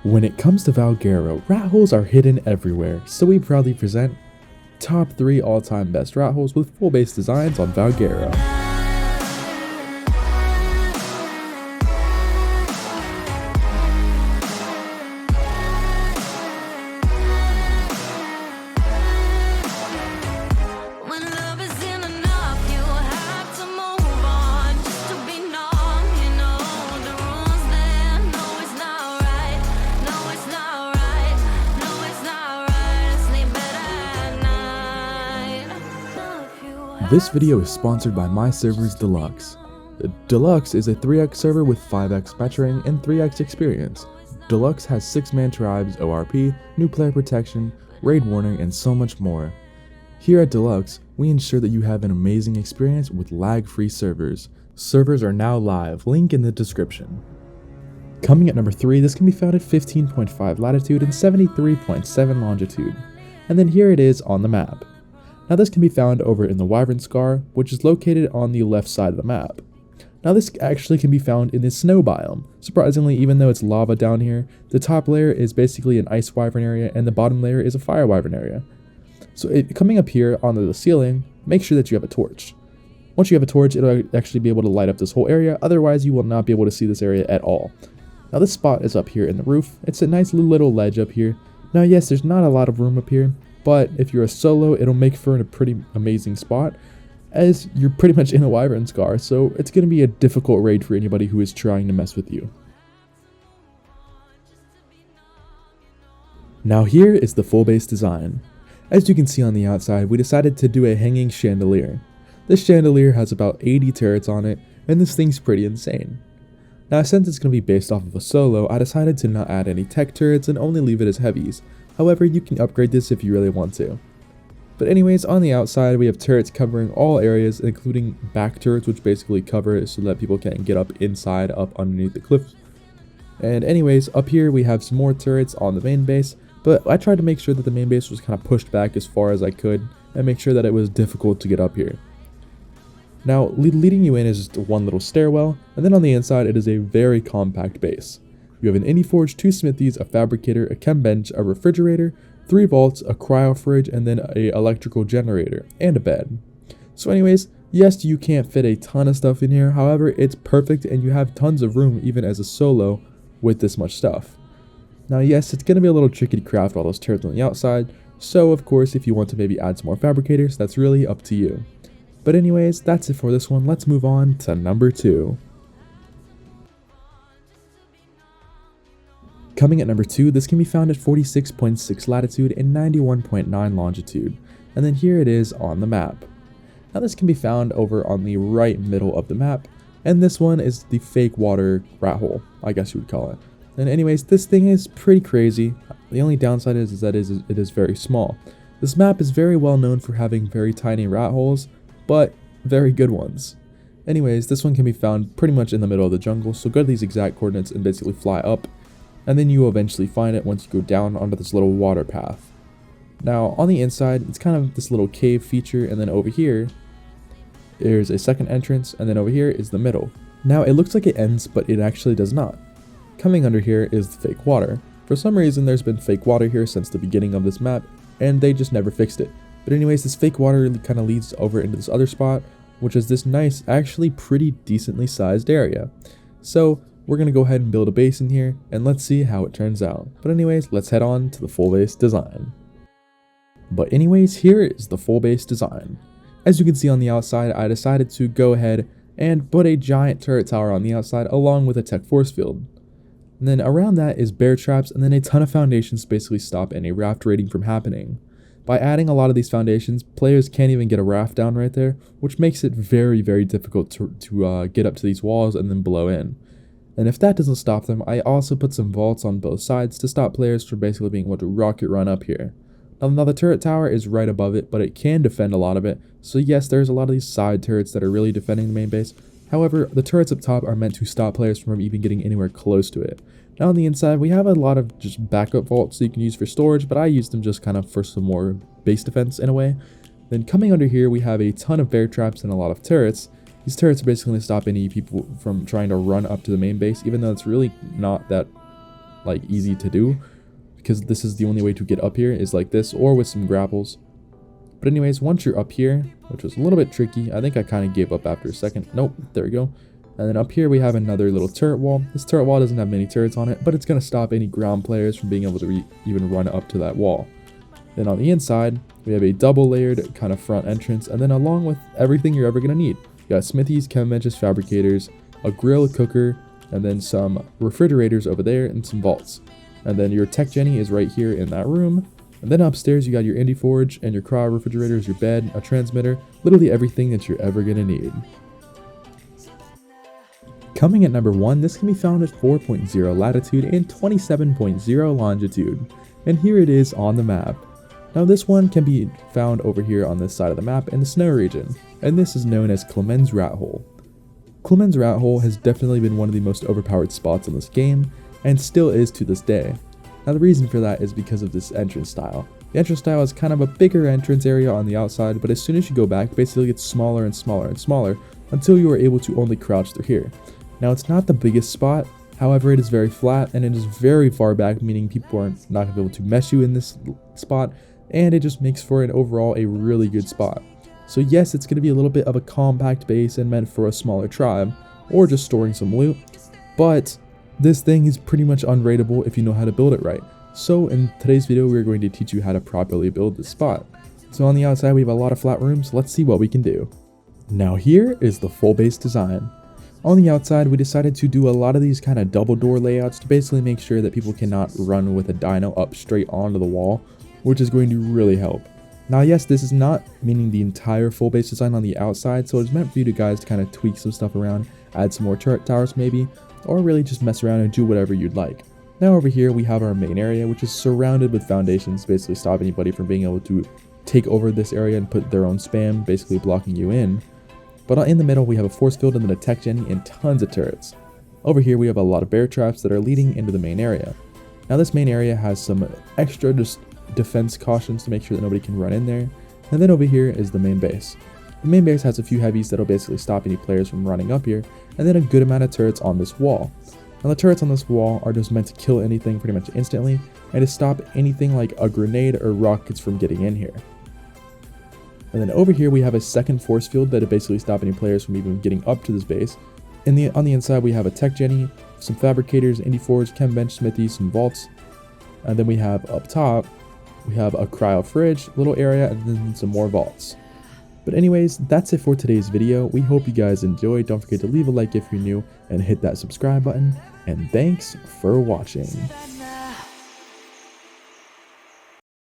When it comes to Valguero, rat holes are hidden everywhere, so we proudly present top 3 all-time best rat holes with full base designs on Valguero. This video is sponsored by my servers Deluxe. Deluxe is a 3x server with 5x matching and 3x experience. Deluxe has 6-man tribes, ORP, new player protection, raid warning, and so much more. Here at Deluxe, we ensure that you have an amazing experience with lag-free servers. Servers are now live, link in the description. Coming at number 3, this can be found at 15.5 latitude and 73.7 longitude. And then here it is on the map. Now this can be found over in the Wyvern Scar, which is located on the left side of the map. Now this actually can be found in the snow biome. Surprisingly, even though it's lava down here, the top layer is basically an ice wyvern area and the bottom layer is a fire wyvern area. So coming up here onto the ceiling, make sure that you have a torch. Once you have a torch, it'll actually be able to light up this whole area, otherwise you will not be able to see this area at all. Now this spot is up here in the roof. It's a nice little ledge up here. Now yes, there's not a lot of room up here, but if you're a solo, it'll make for a pretty amazing spot, as you're pretty much in a Wyvern Scar, so it's going to be a difficult raid for anybody who is trying to mess with you. Now here is the full base design. As you can see on the outside, we decided to do a hanging chandelier. This chandelier has about 80 turrets on it, and this thing's pretty insane. Now since it's going to be based off of a solo, I decided to not add any tech turrets and only leave it as heavies. However, you can upgrade this if you really want to. But anyways, on the outside, we have turrets covering all areas, including back turrets, which basically cover it so that people can't get up inside, up underneath the cliff. And anyways, up here we have some more turrets on the main base, but I tried to make sure that the main base was kind of pushed back as far as I could, and make sure that it was difficult to get up here. Now, leading you in is just one little stairwell, and then on the inside it is a very compact base. You have an indie forge, 2 smithies, a fabricator, a chem bench, a refrigerator, 3 vaults, a cryo fridge, and then a electrical generator, and a bed. So anyways, yes, you can't fit a ton of stuff in here, however, it's perfect and you have tons of room even as a solo with this much stuff. Now yes, it's going to be a little tricky to craft all those turrets on the outside, so of course if you want to maybe add some more fabricators, that's really up to you. But anyways, that's it for this one. Let's move on to number 2. Coming at number 2, this can be found at 46.6 latitude and 91.9 longitude, and then here it is on the map. Now this can be found over on the right middle of the map, and this one is the fake water rat hole, I guess you would call it. And anyways, this thing is pretty crazy. The only downside is that it is very small. This map is very well known for having very tiny rat holes, but very good ones. Anyways, this one can be found pretty much in the middle of the jungle, so go to these exact coordinates and basically fly up, and then you will eventually find it once you go down onto this little water path. Now on the inside, it's kind of this little cave feature, and then over here there's a second entrance, and then over here is the middle. Now it looks like it ends, but it actually does not. Coming under here is the fake water. For some reason there's been fake water here since the beginning of this map, and they just never fixed it. But anyways, this fake water kind of leads over into this other spot, which is this nice, actually pretty decently sized area. So we're going to go ahead and build a base in here, and let's see how it turns out. But anyways, let's head on to the full base design. But anyways, here is the full base design. As you can see on the outside, I decided to go ahead and put a giant turret tower on the outside along with a tech force field. And then around that is bear traps, and then a ton of foundations to basically stop any raft raiding from happening. By adding a lot of these foundations, players can't even get a raft down right there, which makes it very, very difficult to get up to these walls and then blow in. And if that doesn't stop them, I also put some vaults on both sides to stop players from basically being able to rocket run up here. Now the turret tower is right above it, but it can defend a lot of it, so yes, there's a lot of these side turrets that are really defending the main base. However, the turrets up top are meant to stop players from even getting anywhere close to it. Now on the inside, we have a lot of just backup vaults that you can use for storage, but I use them just kind of for some more base defense in a way. Then coming under here, we have a ton of bear traps and a lot of turrets. These turrets are basically going to stop any people from trying to run up to the main base, even though it's really not that like easy to do, because this is the only way to get up here is like this or with some grapples. But anyways, once you're up here, which was a little bit tricky, I think I kind of gave up after a second. Nope, there we go. And then up here we have another little turret wall. This turret wall doesn't have many turrets on it, but it's going to stop any ground players from being able to even run up to that wall. Then on the inside, we have a double layered kind of front entrance, and then along with everything you're ever going to need. You got smithies, chem benches, fabricators, a grill, a cooker, and then some refrigerators over there and some vaults. And then your tech genny is right here in that room. And then upstairs you got your indie forge and your cryo refrigerators, your bed, a transmitter, literally everything that you're ever going to need. Coming at number 1, this can be found at 4.0 latitude and 27.0 longitude. And here it is on the map. Now this one can be found over here on this side of the map in the snow region, and this is known as Clem's Rat Hole. Clem's Rat Hole has definitely been one of the most overpowered spots in this game, and still is to this day. Now the reason for that is because of this entrance style. The entrance style is kind of a bigger entrance area on the outside, but as soon as you go back, basically it gets smaller and smaller and smaller until you are able to only crouch through here. Now it's not the biggest spot, however it is very flat and it is very far back, meaning people are not going to be able to mess you in this spot, and it just makes for an overall a really good spot. So yes, it's going to be a little bit of a compact base and meant for a smaller tribe, or just storing some loot, but this thing is pretty much unraidable if you know how to build it right. So in today's video, we're going to teach you how to properly build this spot. So on the outside, we have a lot of flat rooms. Let's see what we can do. Now here is the full base design. On the outside, we decided to do a lot of these kind of double door layouts to basically make sure that people cannot run with a dino up straight onto the wall, which is going to really help. Now yes, this is not meaning the entire full base design on the outside, so it's meant for you guys to kind of tweak some stuff around, add some more turret towers maybe, or really just mess around and do whatever you'd like. Now over here we have our main area, which is surrounded with foundations, basically stop anybody from being able to take over this area and put their own spam, basically blocking you in. But in the middle we have a force field and then a tech genny and tons of turrets. Over here we have a lot of bear traps that are leading into the main area. Now this main area has some extra just defense cautions to make sure that nobody can run in there. And then over here is the main base. The main base has a few heavies that'll basically stop any players from running up here, and then a good amount of turrets on this wall. Now the turrets on this wall are just meant to kill anything pretty much instantly, and to stop anything like a grenade or rockets from getting in here. And then over here we have a second force field that'll basically stop any players from even getting up to this base. On the inside we have a tech genny, some fabricators, indie forge, chem bench, smithy, some vaults. And then we have up top, we have a cryo fridge, little area, and then some more vaults. But anyways, that's it for today's video. We hope you guys enjoyed. Don't forget to leave a like if you're new and hit that subscribe button. And thanks for watching.